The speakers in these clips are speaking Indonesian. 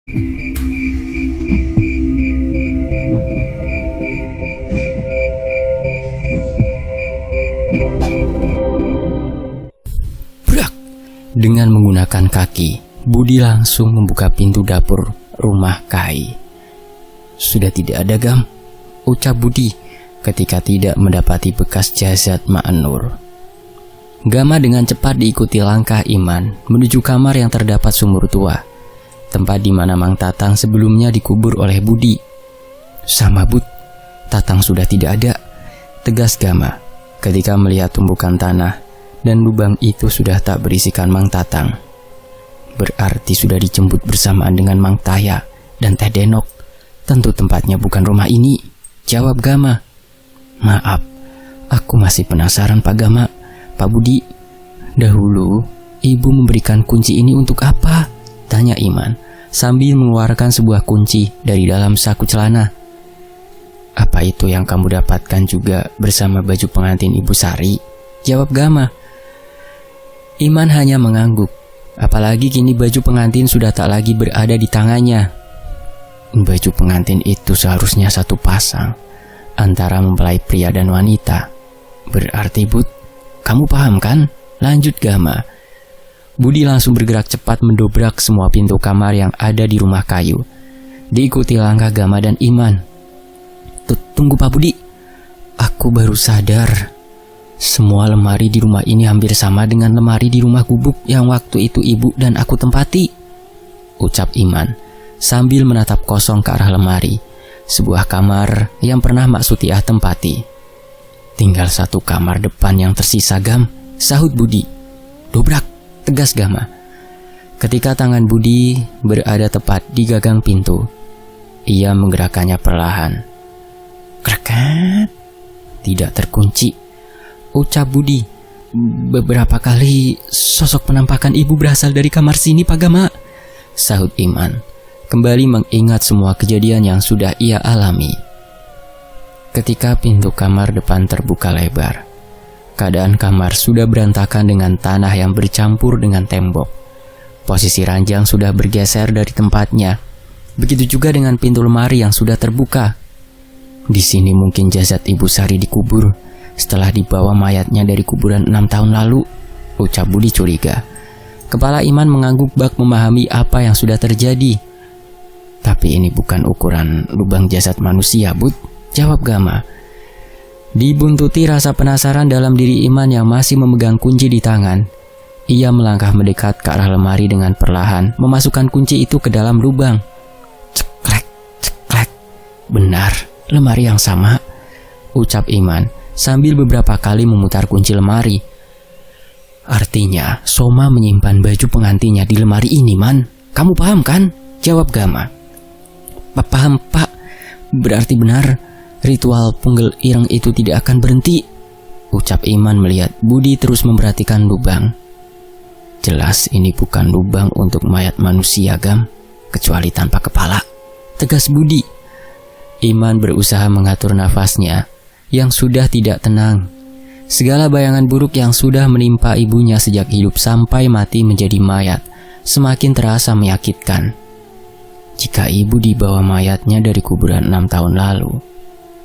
Brak! Dengan menggunakan kaki, Budi langsung membuka pintu dapur rumah Kai. "Sudah tidak ada, Gam," ucap Budi ketika tidak mendapati bekas jasad Mak Nur. Gama dengan cepat diikuti langkah Iman menuju kamar yang terdapat sumur tua, tempat di mana Mang Tatang sebelumnya dikubur oleh Budi. "Sama, Bud, Tatang sudah tidak ada," tegas Gama ketika melihat tumbukan tanah dan lubang itu sudah tak berisikan Mang Tatang. "Berarti sudah dijemput bersamaan dengan Mang Taya dan Teh Denok. Tentu tempatnya bukan rumah ini," jawab Gama. "Maaf, aku masih penasaran Pak Gama. Pak Budi, dahulu ibu memberikan kunci ini untuk apa?" tanya Iman sambil mengeluarkan sebuah kunci dari dalam saku celana. "Apa itu yang kamu dapatkan juga bersama baju pengantin Ibu Sari?" jawab Gama. Iman hanya mengangguk, apalagi kini baju pengantin sudah tak lagi berada di tangannya. Baju pengantin itu seharusnya satu pasang antara mempelai pria dan wanita. "Berarti, Bud, kamu paham kan?" lanjut Gama. Budi langsung bergerak cepat mendobrak semua pintu kamar yang ada di rumah kayu, diikuti langkah Gama dan Iman. "Tunggu Pak Budi, aku baru sadar. Semua lemari di rumah ini hampir sama dengan lemari di rumah gubuk yang waktu itu ibu dan aku tempati," ucap Iman sambil menatap kosong ke arah lemari, sebuah kamar yang pernah Mak Sutiah tempati. "Tinggal satu kamar depan yang tersisa, Gam," sahut Budi. "Dobrak," tegas Gama. Ketika tangan Budi berada tepat di gagang pintu, ia menggerakkannya perlahan. "Krekat!" "Tidak terkunci," ucap Budi. "Beberapa kali sosok penampakan ibu berasal dari kamar sini, Pak Gama," sahut Iman, kembali mengingat semua kejadian yang sudah ia alami. Ketika pintu kamar depan terbuka lebar, keadaan kamar sudah berantakan dengan tanah yang bercampur dengan tembok. Posisi ranjang sudah bergeser dari tempatnya. Begitu juga dengan pintu lemari yang sudah terbuka. Di sini mungkin jasad Ibu Sari dikubur setelah dibawa mayatnya dari kuburan 6 tahun lalu, ucap Budi curiga. Kepala Iman mengangguk bak memahami apa yang sudah terjadi. "Tapi ini bukan ukuran lubang jasad manusia, Bud," jawab Gama. Dibuntuti rasa penasaran dalam diri Iman yang masih memegang kunci di tangan, ia melangkah mendekat ke arah lemari dengan perlahan memasukkan kunci itu ke dalam lubang. Ceklek, ceklek. "Benar, lemari yang sama," ucap Iman sambil beberapa kali memutar kunci lemari. "Artinya Soma menyimpan baju pengantinnya di lemari ini, Man. Kamu paham kan?" jawab Gama. "Paham, Pak. Berarti benar ritual punggel ireng itu tidak akan berhenti," ucap Iman melihat Budi terus memperhatikan lubang. "Jelas ini bukan lubang untuk mayat manusia, Gam, kecuali tanpa kepala," tegas Budi. Iman berusaha mengatur nafasnya yang sudah tidak tenang. Segala bayangan buruk yang sudah menimpa ibunya sejak hidup sampai mati menjadi mayat semakin terasa menyakitkan. Jika ibu dibawa mayatnya dari kuburan 6 tahun lalu,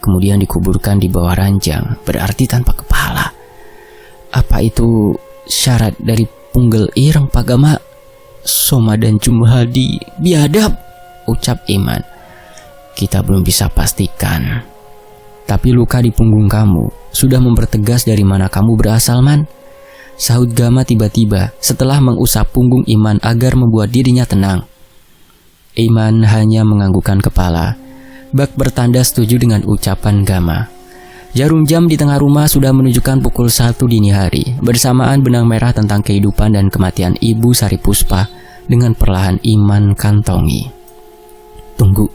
kemudian dikuburkan di bawah ranjang, berarti tanpa kepala. Apa itu syarat dari punggel ireng, Pak Gama? "Soma dan Jumhadi biadab," ucap Iman. "Kita belum bisa pastikan. Tapi luka di punggung kamu sudah mempertegas dari mana kamu berasal, Man," sahut Gama tiba-tiba setelah mengusap punggung Iman agar membuat dirinya tenang. Iman hanya menganggukkan kepala, bak bertanda setuju dengan ucapan Gama. Jarum jam di tengah rumah sudah menunjukkan pukul 1 dini hari, bersamaan benang merah tentang kehidupan dan kematian Ibu Sari Puspa dengan perlahan Iman kantongi. "Tunggu,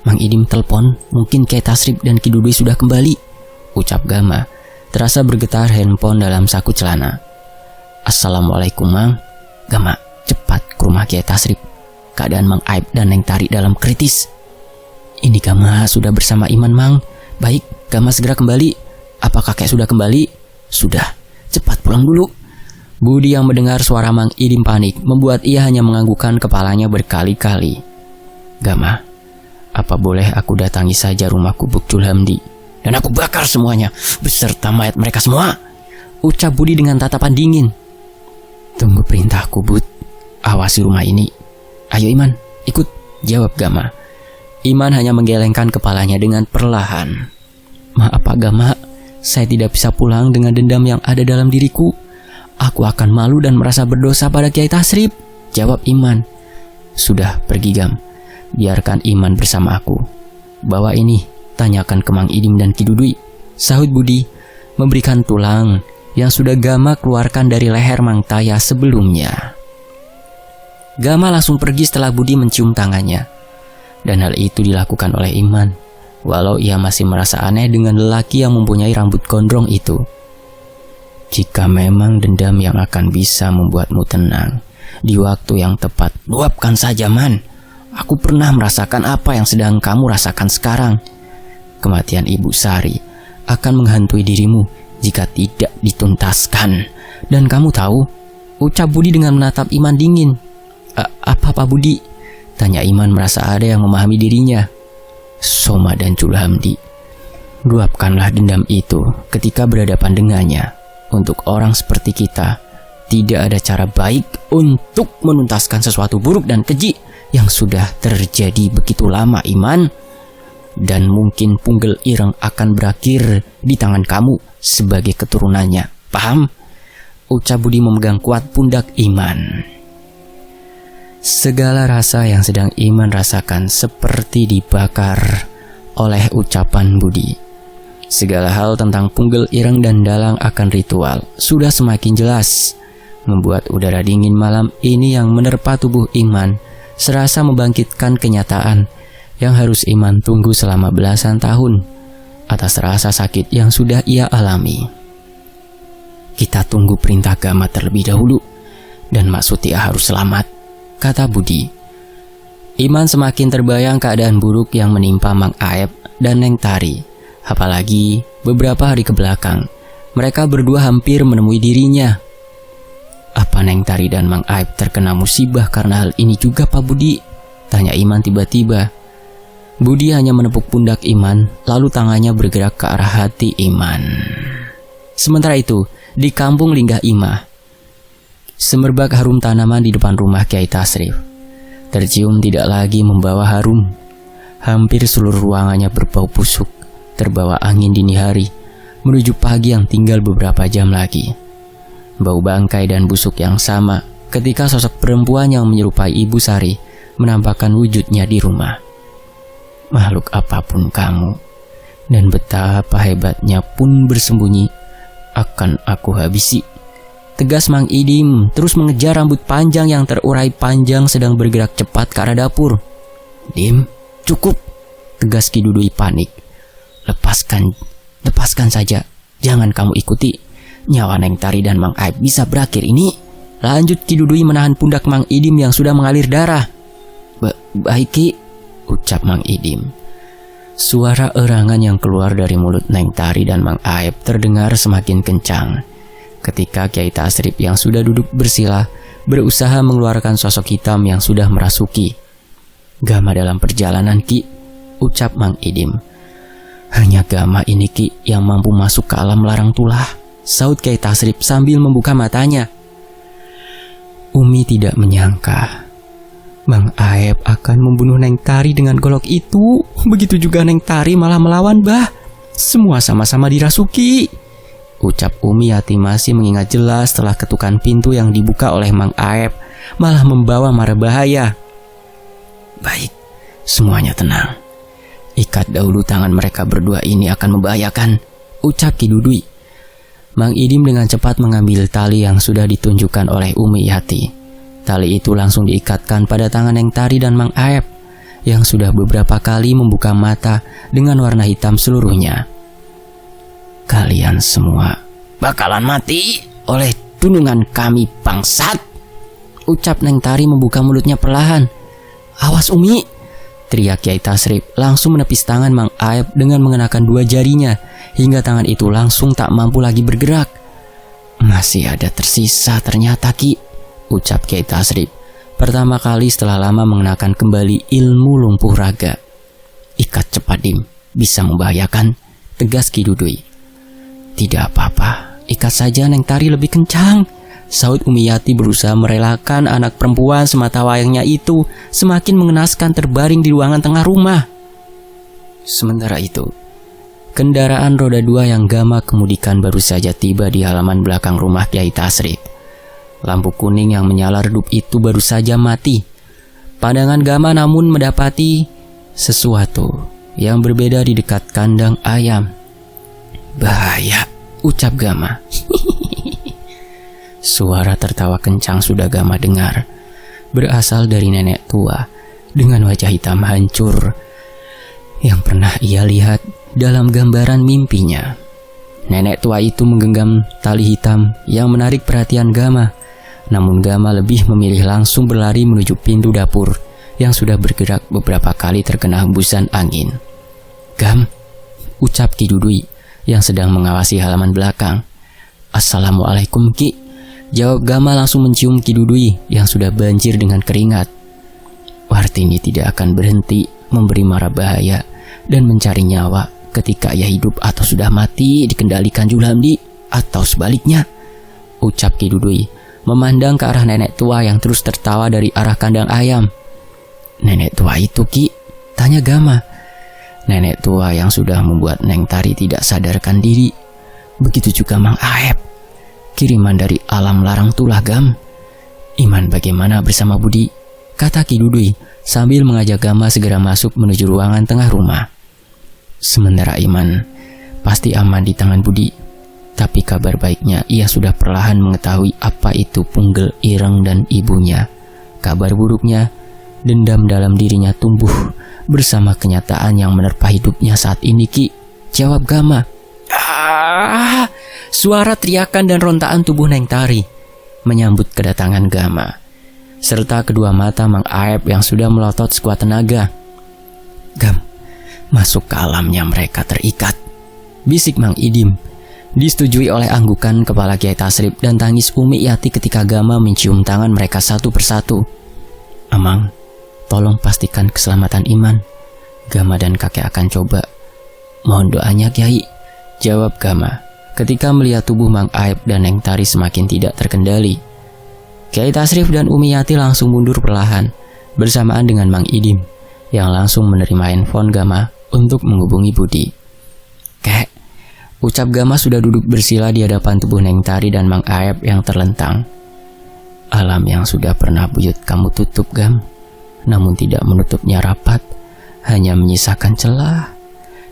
Mang Idim telepon, mungkin Kyai Tasrif dan Ki Dudui sudah kembali," ucap Gama, terasa bergetar handphone dalam saku celana. "Assalamualaikum, Mang." "Gama, cepat ke rumah Kyai Tasrif. Keadaan Mang Aib dan Neng Tari dalam kritis." "Ini Gama sudah bersama Iman, Mang." "Baik, Gama segera kembali." "Apa kakek sudah kembali?" "Sudah, cepat pulang dulu." Budi yang mendengar suara Mang Idim panik membuat ia hanya menganggukkan kepalanya berkali-kali. Gama, apa boleh aku datangi saja rumah Kubuk Julhamdi dan aku bakar semuanya beserta mayat mereka semua? Ucap Budi dengan tatapan dingin. Tunggu perintahku, Bud. Awasi rumah ini. Ayo Iman, ikut, jawab Gama. Iman hanya menggelengkan kepalanya dengan perlahan. Maaf Pak Gama, saya tidak bisa pulang dengan dendam yang ada dalam diriku. Aku akan malu dan merasa berdosa pada Kiai Tasrif, jawab Iman. Sudah, pergi Gam. Biarkan Iman bersama aku. Bawa ini, tanyakan ke Mang Idim dan Ki Dudui, sahut Budi, memberikan tulang yang sudah Gama keluarkan dari leher Mang Taya sebelumnya. Gama langsung pergi setelah Budi mencium tangannya. Dan hal itu dilakukan oleh Iman, walau ia masih merasa aneh dengan lelaki yang mempunyai rambut gondrong itu. Jika memang dendam yang akan bisa membuatmu tenang di waktu yang tepat, luapkan saja Man. Aku pernah merasakan apa yang sedang kamu rasakan sekarang. Kematian Ibu Sari akan menghantui dirimu jika tidak dituntaskan. Dan kamu tahu, ucap Budi dengan menatap Iman dingin. Apa Pak Budi? Tanya Iman merasa ada yang memahami dirinya. Soma dan Julhamdi, luapkanlah dendam itu ketika berhadapan dengannya. Untuk orang seperti kita, tidak ada cara baik untuk menuntaskan sesuatu buruk dan keji yang sudah terjadi begitu lama, Iman. Dan mungkin Punggel Ireng akan berakhir di tangan kamu sebagai keturunannya. Paham? Ucap Budi memegang kuat pundak Iman. Segala rasa yang sedang Iman rasakan seperti dibakar oleh ucapan Budi. Segala hal tentang Punggel Ireng dan dalang akan ritual sudah semakin jelas, membuat udara dingin malam ini yang menerpa tubuh Iman serasa membangkitkan kenyataan yang harus Iman tunggu selama belasan tahun atas rasa sakit yang sudah ia alami. Kita tunggu perintah Gama terlebih dahulu, dan Mak Sutia harus selamat, kata Budi. Iman semakin terbayang keadaan buruk yang menimpa Mang Aep dan Neng Tari. Apalagi beberapa hari kebelakang mereka berdua hampir menemui dirinya. Apa Neng Tari dan Mang Aep terkena musibah karena hal ini juga Pak Budi? Tanya Iman tiba-tiba. Budi hanya menepuk pundak Iman, lalu tangannya bergerak ke arah hati Iman. Sementara itu, di kampung Linggah Imah, semerbak harum tanaman di depan rumah Kiai Tasrif tercium tidak lagi membawa harum. Hampir seluruh ruangannya berbau busuk, terbawa angin dini hari menuju pagi yang tinggal beberapa jam lagi. Bau bangkai dan busuk yang sama ketika sosok perempuan yang menyerupai Ibu Sari menampakkan wujudnya di rumah. Makhluk apapun kamu, dan betapa hebatnya pun bersembunyi, akan aku habisi, tegas Mang Idim terus mengejar rambut panjang yang terurai panjang sedang bergerak cepat ke arah dapur. Dim, cukup, tegas Ki Dudui panik. Lepaskan saja, jangan kamu ikuti. Nyawa Neng Tari dan Mang Aep bisa berakhir ini, lanjut Ki Dudui menahan pundak Mang Idim yang sudah mengalir darah. Baik Ki, ucap Mang Idim. Suara erangan yang keluar dari mulut Neng Tari dan Mang Aep terdengar semakin kencang ketika Kiai Tasrif yang sudah duduk bersila berusaha mengeluarkan sosok hitam yang sudah merasuki. Gama dalam perjalanan Ki, ucap Mang Idim. Hanya Gama ini Ki yang mampu masuk ke alam larang tulah, saut Kiai Tasrif sambil membuka matanya. Umi tidak menyangka Mang Aep akan membunuh Neng Tari dengan golok itu. Begitu juga Neng Tari malah melawan Bah. Semua sama-sama dirasuki, ucap Umi hati masih mengingat jelas setelah ketukan pintu yang dibuka oleh Mang Aep malah membawa mara bahaya. Baik, semuanya tenang. Ikat dahulu tangan mereka berdua, ini akan membahayakan, ucap Ki Dudui. Mang Idim dengan cepat mengambil tali yang sudah ditunjukkan oleh Umi Hati. Tali itu langsung diikatkan pada tangan Neng Tari dan Mang Aep yang sudah beberapa kali membuka mata dengan warna hitam seluruhnya. Kalian semua bakalan mati oleh tunungan kami, bangsat, ucap Neng Tari membuka mulutnya perlahan. Awas Umi, teriak Kiai Tasrif langsung menepis tangan Mang Aep dengan mengenakan dua jarinya hingga tangan itu langsung tak mampu lagi bergerak. Masih ada tersisa ternyata Ki, ucap Kiai Tasrif Pertama kali setelah lama mengenakan kembali ilmu lumpuh raga. Ikat cepat Dim, bisa membahayakan, tegas Ki Dudui. Tidak apa-apa, ikat saja Neng Tari lebih kencang, saut Umiyati berusaha merelakan anak perempuan semata wayangnya itu semakin mengenaskan terbaring di ruangan tengah rumah. Sementara itu, kendaraan roda 2 yang Gama kemudikan baru saja tiba di halaman belakang rumah Kiai Tasrif. Lampu kuning yang menyala redup itu baru saja mati. Pandangan Gama namun mendapati sesuatu yang berbeda di dekat kandang ayam. Bahaya, ucap Gama. Suara tertawa kencang sudah Gama dengar, berasal dari nenek tua dengan wajah hitam hancur yang pernah ia lihat dalam gambaran mimpinya. Nenek tua itu menggenggam tali hitam yang menarik perhatian Gama. Namun Gama lebih memilih langsung berlari menuju pintu dapur yang sudah bergerak beberapa kali terkena hembusan angin. Gam, ucap Ki Dudui yang sedang mengawasi halaman belakang. Assalamualaikum Ki, jawab Gama langsung mencium Ki Dudui yang sudah banjir dengan keringat. Wartini tidak akan berhenti memberi mara bahaya dan mencari nyawa ketika ia hidup atau sudah mati dikendalikan Julhamdi atau sebaliknya, ucap Ki Dudui memandang ke arah nenek tua yang terus tertawa dari arah kandang ayam. Nenek tua itu Ki, tanya Gama. Nenek tua yang sudah membuat Neng Tari tidak sadarkan diri. Begitu juga Mang Aep, kiriman dari alam larang tulah Gam. Iman bagaimana bersama Budi, kata Ki Dudui sambil mengajak Gama segera masuk menuju ruangan tengah rumah. Sementara Iman pasti aman di tangan Budi. Tapi kabar baiknya ia sudah perlahan mengetahui apa itu Punggel Ireng dan ibunya. Kabar buruknya, dendam dalam dirinya tumbuh bersama kenyataan yang menerpa hidupnya saat ini Ki, jawab Gama. Suara teriakan dan rontaan tubuh Neng Tari menyambut kedatangan Gama, serta kedua mata Mang Aep yang sudah melotot sekuat tenaga. Gam, masuk ke alamnya mereka terikat, bisik Mang Idim. Disetujui oleh anggukan kepala Kiai Tasrif dan tangis Umi Yati ketika Gama mencium tangan mereka satu persatu. Amang, tolong pastikan keselamatan Iman. Gama dan kakek akan coba. Mohon doanya Kiai, jawab Gama ketika melihat tubuh Mang Aep dan Neng Tari semakin tidak terkendali. Kiai Tasrif dan Umi Yati langsung mundur perlahan bersamaan dengan Mang Idim yang langsung menerima handphone Gama untuk menghubungi Budi. Kek, ucap Gama sudah duduk bersila di hadapan tubuh Neng Tari dan Mang Aep yang terlentang. Alam yang sudah pernah buyut kamu tutup Gam, namun tidak menutupnya rapat, hanya menyisakan celah.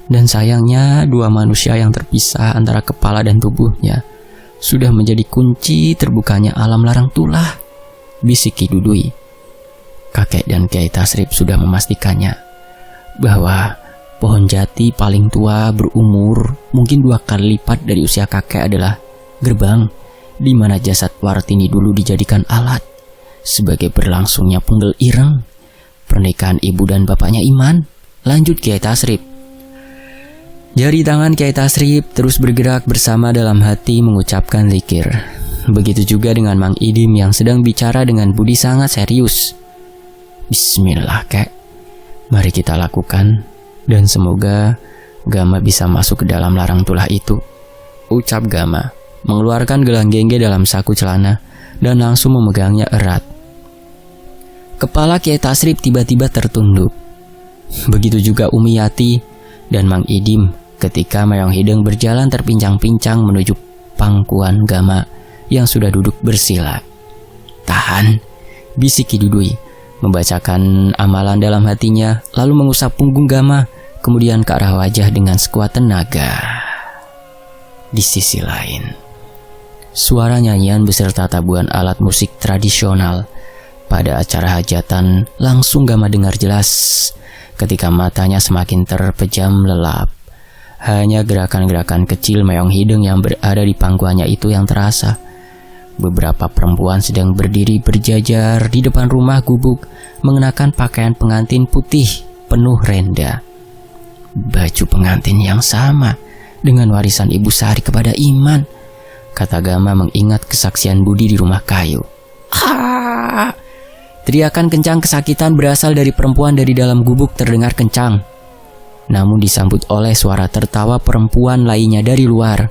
Dan sayangnya dua manusia yang terpisah antara kepala dan tubuhnya sudah menjadi kunci terbukanya alam larang tulah, bisik Ki Dudui. Kakek dan Kiai Tasrif sudah memastikannya bahwa pohon jati paling tua berumur mungkin 2 kali lipat dari usia kakek adalah gerbang di mana jasad Wartini dulu dijadikan alat sebagai berlangsungnya Punggel Ireng, pernikahan ibu dan bapaknya Iman, lanjut Kiai Tasrif. Jari tangan Kiai Tasrif terus bergerak bersama dalam hati mengucapkan zikir. Begitu juga dengan Mang Idim yang sedang bicara dengan budi sangat serius. Bismillah Kek, mari kita lakukan. Dan semoga Gama bisa masuk ke dalam larang tulah itu, ucap Gama, mengeluarkan gelang gengge dalam saku celana dan langsung memegangnya erat. Kepala Kiai Tasrif tiba-tiba tertunduk. Begitu juga Umi Yati dan Mang Idim ketika Mayong Hideng berjalan terpincang-pincang menuju pangkuan Gama yang sudah duduk bersila. Tahan, bisik Ki Dudui, membacakan amalan dalam hatinya lalu mengusap punggung Gama, kemudian ke arah wajah dengan sekuat tenaga. Di sisi lain, suara nyanyian beserta tabuhan alat musik tradisional pada acara hajatan langsung Gama dengar jelas ketika matanya semakin terpejam lelap. Hanya gerakan-gerakan kecil Mayong Hideng yang berada di pangkuannya itu yang terasa. Beberapa perempuan sedang berdiri berjajar di depan rumah gubuk mengenakan pakaian pengantin putih penuh renda. Baju pengantin yang sama dengan warisan Ibu Sari kepada Iman, kata Gama mengingat kesaksian Budi di rumah kayu. Teriakan kencang kesakitan berasal dari perempuan dari dalam gubuk terdengar kencang. Namun disambut oleh suara tertawa perempuan lainnya dari luar.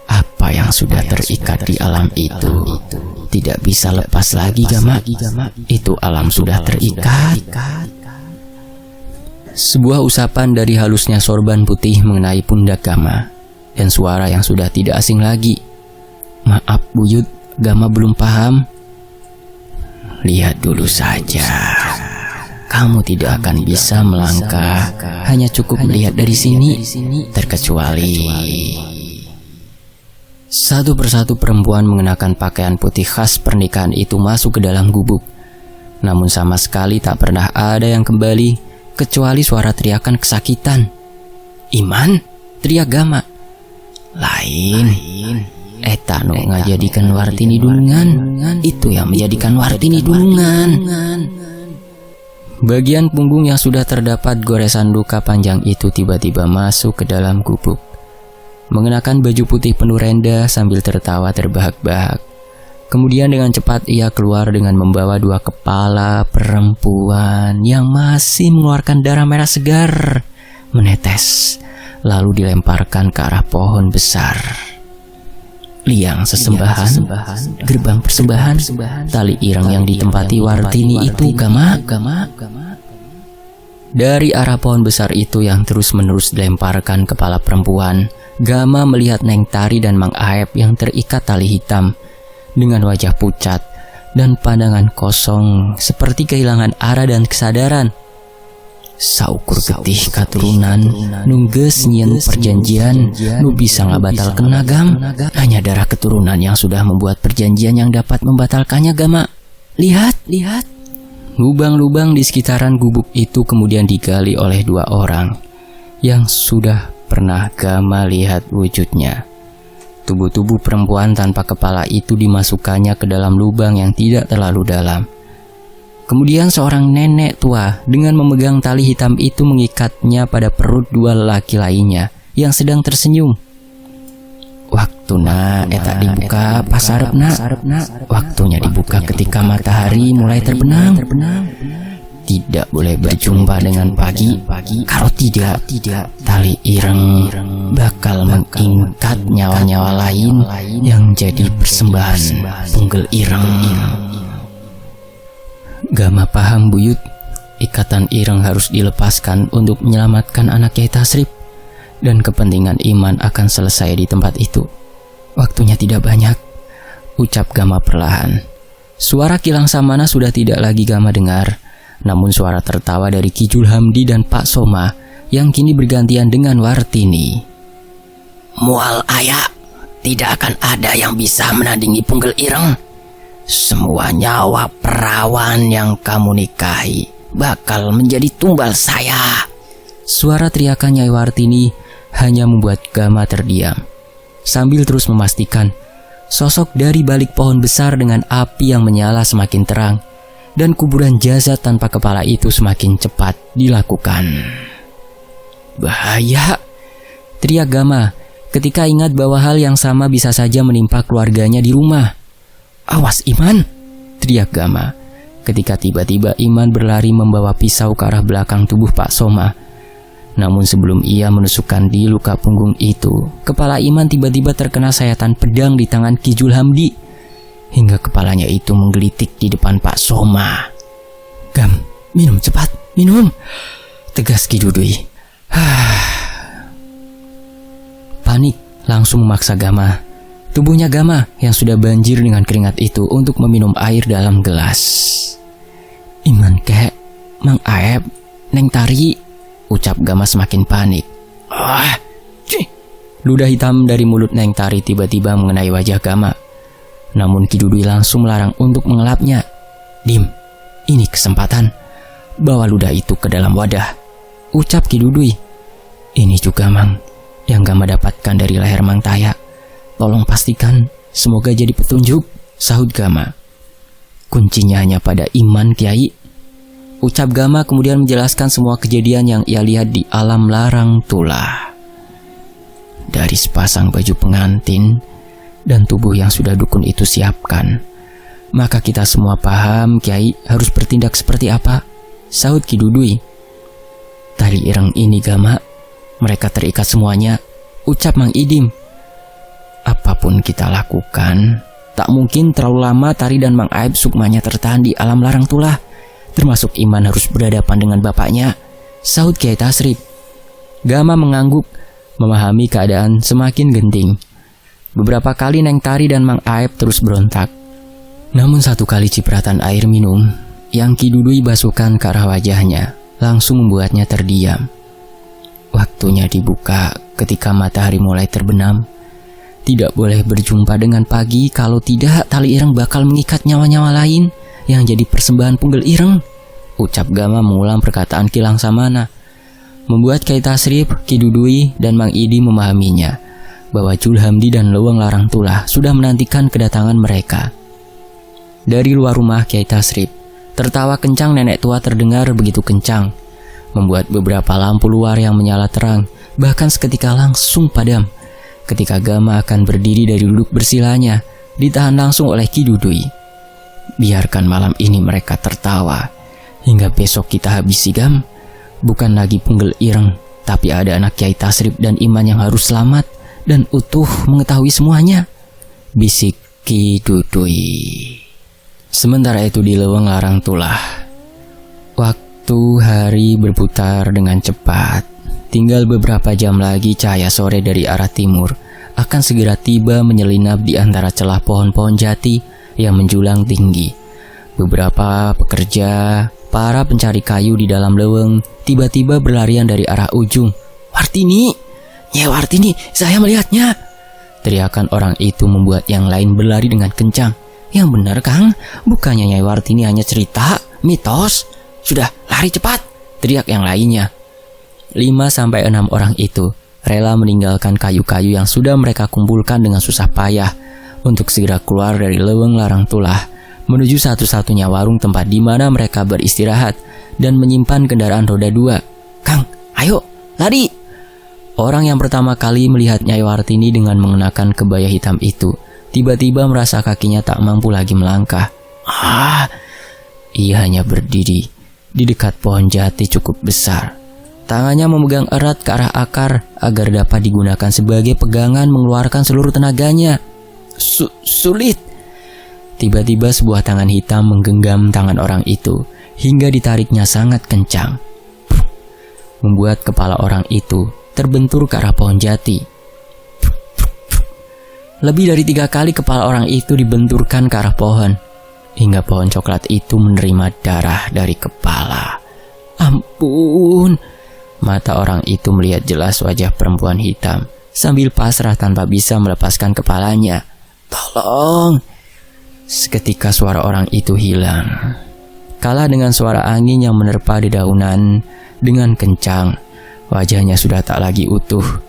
Apa yang sudah terikat di alam itu tidak bisa lepas lagi, Gama. Itu alam sudah terikat. Sebuah usapan dari halusnya sorban putih mengenai pundak Gama, dan suara yang sudah tidak asing lagi. Maaf Buyut, Gama belum paham. Lihat dulu saja. Kamu tidak akan bisa melangkah, hanya cukup melihat dari sini, terkecuali. Satu persatu perempuan mengenakan pakaian putih khas pernikahan itu masuk ke dalam gubuk. Namun sama sekali tak pernah ada yang kembali, kecuali suara teriakan kesakitan. Iman, teriak Gama. Lain. Eta nu ngajadikan Wartini dunungan. Itu yang menjadikan Wartini dunungan. Bagian punggung yang sudah terdapat goresan luka panjang itu tiba-tiba masuk ke dalam gubuk. Mengenakan baju putih penuh renda sambil tertawa terbahak-bahak. Kemudian dengan cepat ia keluar dengan membawa 2 kepala perempuan yang masih mengeluarkan darah merah segar menetes, lalu dilemparkan ke arah pohon besar. Liang sesembahan, gerbang persembahan, tali ireng yang ditempati Wartini itu, Gama. Dari arah pohon besar itu yang terus-menerus dilemparkan kepala perempuan, Gama melihat Neng Tari dan Mang Aep yang terikat tali hitam dengan wajah pucat dan pandangan kosong seperti kehilangan arah dan kesadaran. Saukur getih katurunan nungges nyieun perjanjian nu bisa ngabatal kena Gam. Hanya darah keturunan yang sudah membuat perjanjian yang dapat membatalkannya, Gama. Lihat. Lubang-lubang di sekitaran gubuk itu kemudian digali oleh 2 orang yang sudah pernah Gama lihat wujudnya. Tubuh-tubuh perempuan tanpa kepala itu dimasukkannya ke dalam lubang yang tidak terlalu dalam. Kemudian seorang nenek tua dengan memegang tali hitam itu mengikatnya pada perut 2 lelaki lainnya yang sedang tersenyum. Waktuna eta dibuka pasarepna. Waktunya dibuka ketika matahari mulai terbenam. Tidak boleh berjumpa dengan pagi. Kalau tidak, tali ireng bakal mengikat nyawa-nyawa lain yang jadi persembahan punggel ireng. Gama paham Buyut, ikatan ireng harus dilepaskan untuk menyelamatkan anak Kyai Tasrif, dan kepentingan Iman akan selesai di tempat itu. Waktunya tidak banyak, ucap Gama perlahan. Suara Kilang Samana sudah tidak lagi Gama dengar, namun suara tertawa dari Ki Jul Hamdi dan Pak Soma yang kini bergantian dengan Wartini. Mual aya, tidak akan ada yang bisa menandingi punggel ireng. Semua nyawa perawan yang kamu nikahi bakal menjadi tumbal saya. Suara teriakan Nyai Wartini hanya membuat Gama terdiam, sambil terus memastikan sosok dari balik pohon besar dengan api yang menyala semakin terang, dan kuburan jasad tanpa kepala itu semakin cepat dilakukan. Bahaya, teriak Gama ketika ingat bahwa hal yang sama bisa saja menimpa keluarganya di rumah. Awas Iman, teriak Gama ketika tiba-tiba Iman berlari membawa pisau ke arah belakang tubuh Pak Soma. Namun sebelum ia menusukkan di luka punggung itu, kepala Iman tiba-tiba terkena sayatan pedang di tangan Ki Jul Hamdi, hingga kepalanya itu menggelitik di depan Pak Soma. Gam, minum cepat, minum, tegas Ki Dudui. Panik langsung memaksa Gama. Tubuhnya Gama yang sudah banjir dengan keringat itu untuk meminum air dalam gelas. Iman kek, Mang Aep, Neng Tari, ucap Gama semakin panik. Ludah hitam dari mulut Neng Tari tiba-tiba mengenai wajah Gama. Namun Ki Dudui langsung melarang untuk mengelapnya. Dim, ini kesempatan. Bawa ludah itu ke dalam wadah, ucap Ki Dudui. Ini juga Mang yang Gama dapatkan dari leher Mang Taya. Tolong pastikan, semoga jadi petunjuk, sahut Gama. Kuncinya hanya pada Iman Kiai, ucap Gama kemudian menjelaskan semua kejadian yang ia lihat di alam larang tulah. Dari sepasang baju pengantin dan tubuh yang sudah dukun itu siapkan, Maka kita semua paham Kiai harus bertindak seperti apa, sahut Ki Dudui. Tali ireng ini Gama, mereka terikat semuanya, ucap Mang Idim. Apapun kita lakukan, tak mungkin terlalu lama Tari dan Mang Aib sukmanya tertahan di alam larang tulah. Termasuk Iman harus berhadapan dengan bapaknya, sahut Kiai Tasrif. Gama mengangguk, memahami keadaan semakin genting. Beberapa kali Neng Tari dan Mang Aib terus berontak. Namun satu kali cipratan air minum yang Ki Dudui basuhkan ke arah wajahnya langsung membuatnya terdiam. Waktunya dibuka ketika matahari mulai terbenam. Tidak boleh berjumpa dengan pagi, kalau tidak tali ireng bakal mengikat nyawa-nyawa lain yang jadi persembahan Punggel Ireng, ucap Gama mengulang perkataan Ki Langsamana. Membuat Kiai Tasrif, Ki Dudui, dan Mang Idi memahaminya bahwa Jul Hamdi dan Leweng Larang Tulah sudah menantikan kedatangan mereka. Dari luar rumah Kiai Tasrif, tertawa kencang nenek tua terdengar begitu kencang, membuat beberapa lampu luar yang menyala terang bahkan seketika langsung padam. Ketika Gama akan berdiri dari duduk bersilanya, ditahan langsung oleh Ki Dudui. Biarkan malam ini mereka tertawa, hingga besok kita habisi Gam. Bukan lagi Punggel Ireng, tapi ada anak Kiai Tasrif dan Iman yang harus selamat dan utuh mengetahui semuanya, bisik Ki Dudui. Sementara itu di Leweng Larang Tulah, waktu hari berputar dengan cepat. Tinggal beberapa jam lagi cahaya sore dari arah timur akan segera tiba menyelinap di antara celah pohon-pohon jati yang menjulang tinggi. Beberapa pekerja, para pencari kayu di dalam leweng, tiba-tiba berlarian dari arah ujung. "Wartini! Nyai Wartini, saya melihatnya!" Teriakan orang itu membuat yang lain berlari dengan kencang. "Yang benar Kang, bukannya Nyai Wartini hanya cerita, mitos? Sudah, lari cepat!" teriak yang lainnya. 5-6 orang itu rela meninggalkan kayu-kayu yang sudah mereka kumpulkan dengan susah payah untuk segera keluar dari Leweng Larang Tulah menuju satu-satunya warung tempat di mana mereka beristirahat dan menyimpan kendaraan roda 2. "Kang, ayo, lari!" Orang yang pertama kali melihat Nyai Wartini dengan mengenakan kebaya hitam itu tiba-tiba merasa kakinya tak mampu lagi melangkah. Ia hanya berdiri di dekat pohon jati cukup besar. Tangannya memegang erat ke arah akar agar dapat digunakan sebagai pegangan mengeluarkan seluruh tenaganya. Sulit. Tiba-tiba sebuah tangan hitam menggenggam tangan orang itu hingga ditariknya sangat kencang, membuat kepala orang itu terbentur ke arah pohon jati. Lebih dari 3 kali kepala orang itu dibenturkan ke arah pohon, hingga pohon coklat itu menerima darah dari kepala. Ampun! Mata orang itu melihat jelas wajah perempuan hitam sambil pasrah tanpa bisa melepaskan kepalanya. "Tolong!" Seketika suara orang itu hilang, kalah dengan suara angin yang menerpa dedaunan dengan kencang. Wajahnya sudah tak lagi utuh,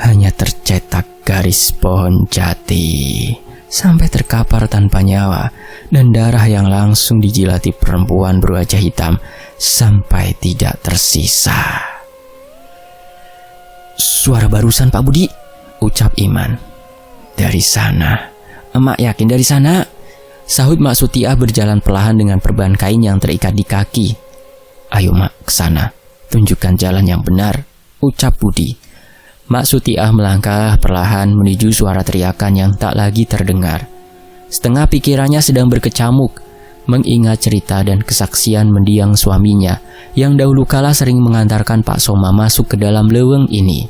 hanya tercetak garis pohon jati sampai terkapar tanpa nyawa, dan darah yang langsung dijilati perempuan berwajah hitam sampai tidak tersisa. "Suara barusan Pak Budi," ucap Iman. "Dari sana." "Emak yakin dari sana?" sahut Mak Sutiah berjalan perlahan dengan perban kain yang terikat di kaki. "Ayo Mak, ke sana. Tunjukkan jalan yang benar," ucap Budi. Mak Sutiah melangkah perlahan menuju suara teriakan yang tak lagi terdengar. Setengah pikirannya sedang berkecamuk, mengingat cerita dan kesaksian mendiang suaminya yang dahulu kala sering mengantarkan Pak Soma masuk ke dalam leweng ini.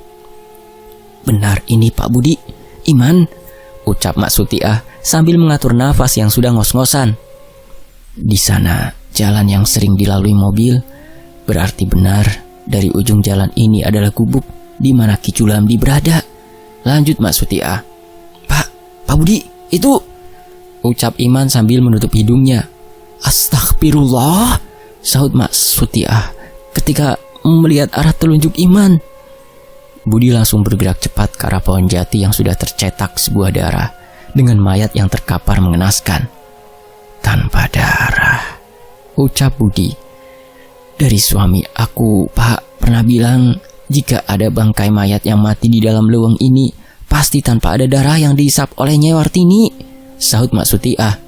"Benar ini Pak Budi, Iman," ucap Mak Sutiah sambil mengatur nafas yang sudah ngos-ngosan. "Di sana jalan yang sering dilalui mobil, berarti benar dari ujung jalan ini adalah gubuk di mana Ki Julamdi berada," lanjut Mak Sutiah. Pak Budi, itu!" ucap Iman sambil menutup hidungnya. "Astagfirullah," sahut Mak Sutiah ketika melihat arah telunjuk Iman. Budi langsung bergerak cepat ke arah pohon jati yang sudah tercetak sebuah darah dengan mayat yang terkapar mengenaskan. "Tanpa darah," ucap Budi. "Dari suami aku, Pak, pernah bilang jika ada bangkai mayat yang mati di dalam leweng ini pasti tanpa ada darah yang dihisap oleh Nyai Wartini," sahut Mak Sutiah.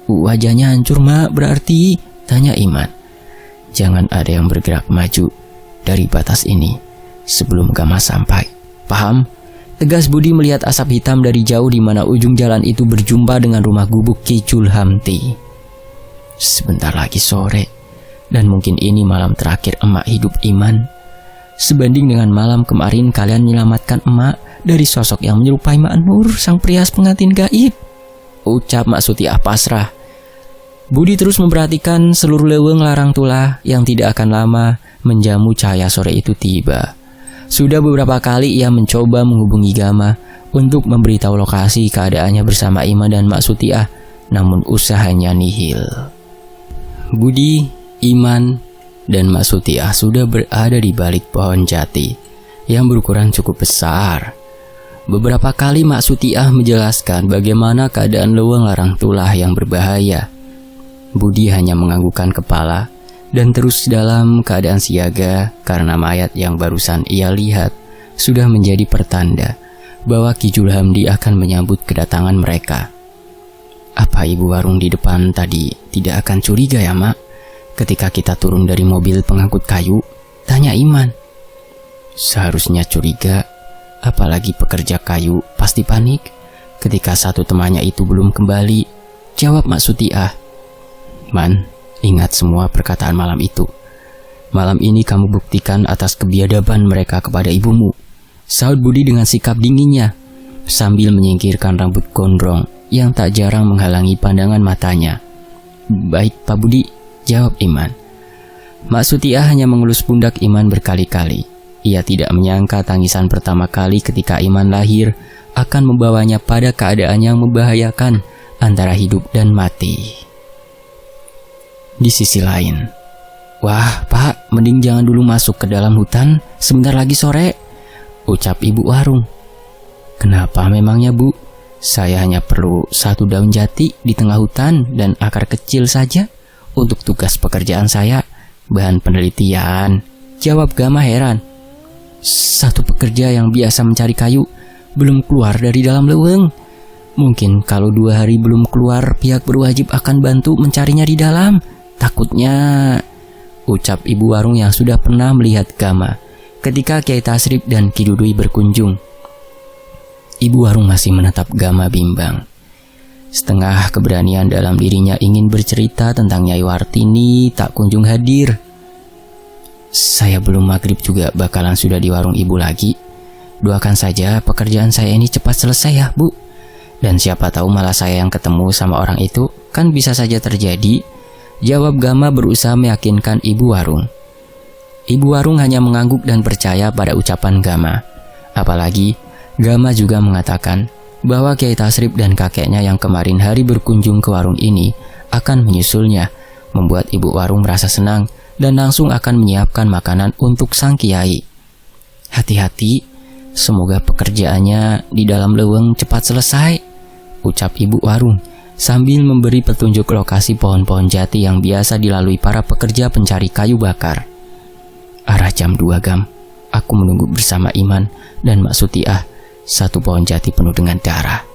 Wajahnya hancur, Mak, berarti? Tanya Iman. Jangan ada yang bergerak maju dari batas ini sebelum Gama sampai. Paham? Tegas Budi melihat asap hitam dari jauh di mana ujung jalan itu berjumpa dengan rumah gubuk Ki Julhamti. Sebentar lagi sore, dan mungkin ini malam terakhir emak hidup Iman. Sebanding dengan malam kemarin kalian menyelamatkan emak dari sosok yang menyerupai Mak Nur, sang prias pengantin gaib, ucap Mak Sutiah pasrah. Budi terus memperhatikan seluruh leweng larang tulah yang tidak akan lama menjamu cahaya sore itu tiba. Sudah beberapa kali ia mencoba menghubungi Gama untuk memberitahu lokasi keadaannya bersama Iman dan Mak Sutiah, namun usahanya nihil. Budi, Iman, dan Mak Sutiah sudah berada di balik pohon jati yang berukuran cukup besar. Beberapa kali Mak Sutiah menjelaskan bagaimana keadaan leweng larang tulah yang berbahaya. Budi hanya menganggukkan kepala dan terus dalam keadaan siaga karena mayat yang barusan ia lihat sudah menjadi pertanda bahwa Ki Julhamdi akan menyambut kedatangan mereka. Apa Ibu Warung di depan tadi tidak akan curiga ya, Mak, ketika kita turun dari mobil pengangkut kayu? Tanya Iman. Seharusnya curiga, apalagi pekerja kayu pasti panik ketika satu temannya itu belum kembali, jawab Mak Sutiah. Man, ingat semua perkataan malam itu. Malam ini kamu buktikan atas kebiadaban mereka kepada ibumu, sahut Budi dengan sikap dinginnya, sambil menyingkirkan rambut gondrong yang tak jarang menghalangi pandangan matanya. Baik Pak Budi, jawab Iman. Mak Sutiah hanya mengelus pundak Iman berkali-kali. Ia tidak menyangka tangisan pertama kali ketika Iman lahir akan membawanya pada keadaan yang membahayakan antara hidup dan mati. Di sisi lain, wah Pak, mending jangan dulu masuk ke dalam hutan, sebentar lagi sore, ucap Ibu Warung. Kenapa memangnya Bu? Saya hanya perlu satu daun jati di tengah hutan dan akar kecil saja untuk tugas pekerjaan saya, bahan penelitian, jawab Gama heran. Satu pekerja yang biasa mencari kayu belum keluar dari dalam leweng. Mungkin kalau 2 hari belum keluar, pihak berwajib akan bantu mencarinya di dalam. Takutnya, ucap Ibu Warung yang sudah pernah melihat Gama ketika Kiai Tasrif dan Ki Dudui berkunjung. Ibu Warung masih menatap Gama bimbang. Setengah keberanian dalam dirinya ingin bercerita tentang Nyai Wartini tak kunjung hadir. Saya belum maghrib juga bakalan sudah di warung ibu lagi. Doakan saja pekerjaan saya ini cepat selesai ya, Bu. Dan siapa tahu malah saya yang ketemu sama orang itu, kan bisa saja terjadi, jawab Gama berusaha meyakinkan Ibu Warung. Ibu Warung hanya mengangguk dan percaya pada ucapan Gama. Apalagi Gama juga mengatakan bahwa Kiai Tasrif dan kakeknya yang kemarin hari berkunjung ke warung ini akan menyusulnya, membuat Ibu Warung merasa senang dan langsung akan menyiapkan makanan untuk sang kiai. Hati-hati, semoga pekerjaannya di dalam leweng cepat selesai, ucap Ibu Warung sambil memberi petunjuk lokasi pohon-pohon jati yang biasa dilalui para pekerja pencari kayu bakar. Arah jam 2 Gam, aku menunggu bersama Iman dan Mak Sutiah, satu pohon jati penuh dengan darah.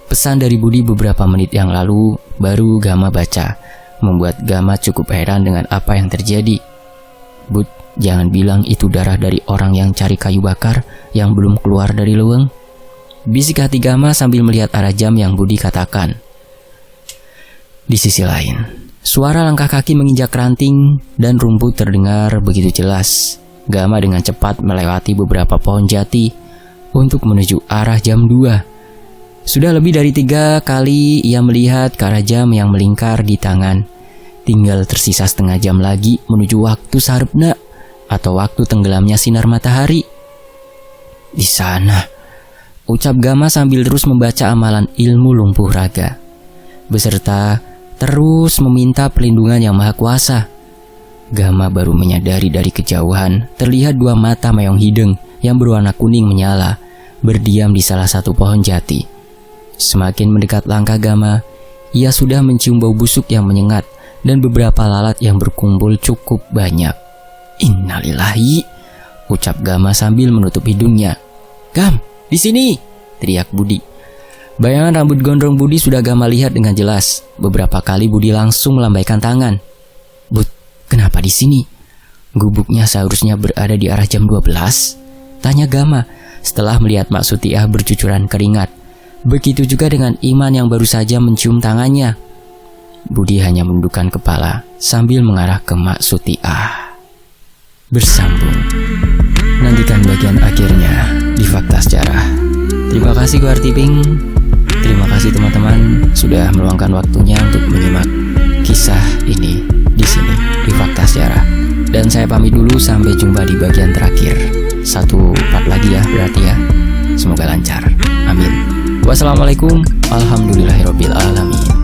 Pesan dari Budi beberapa menit yang lalu baru Gama baca, membuat Gama cukup heran dengan apa yang terjadi. Bud, jangan bilang itu darah dari orang yang cari kayu bakar yang belum keluar dari leweng, bisik hati Gama sambil melihat arah jam yang Budi katakan. Di sisi lain, suara langkah kaki menginjak ranting dan rumput terdengar begitu jelas. Gama dengan cepat melewati beberapa pohon jati untuk menuju arah jam 2. Sudah lebih dari 3 kali ia melihat ke arah jam yang melingkar di tangan. Tinggal tersisa setengah jam lagi menuju waktu sarepna atau waktu tenggelamnya sinar matahari. Di sana, ucap Gama sambil terus membaca amalan ilmu lumpuh raga, beserta terus meminta perlindungan yang maha kuasa. Gama baru menyadari dari kejauhan terlihat 2 mata meong hideng yang berwarna kuning menyala, berdiam di salah satu pohon jati. Semakin mendekat langkah Gama, ia sudah mencium bau busuk yang menyengat dan beberapa lalat yang berkumpul cukup banyak. Innalillahi, ucap Gama sambil menutup hidungnya. Gam, di sini, teriak Budi. Bayangan rambut gondrong Budi sudah Gama lihat dengan jelas. Beberapa kali Budi langsung melambaikan tangan. "Bud, kenapa di sini? Gubuknya seharusnya berada di arah jam 12?" tanya Gama setelah melihat Mak Sutiah bercucuran keringat. Begitu juga dengan Iman yang baru saja mencium tangannya. Budi hanya menundukkan kepala sambil mengarah ke Mak Sutiah. Bersambung. Nantikan bagian akhirnya di Fakta Sejarah. Terima kasih Go Artiping. Terima kasih teman-teman sudah meluangkan waktunya untuk menyimak kisah ini di sini di Fakta Sejarah. Dan saya pamit dulu, sampai jumpa di bagian terakhir. 1 part lagi ya berarti ya. Semoga lancar. Amin. Wassalamualaikum. Alhamdulillahirabbil alamin.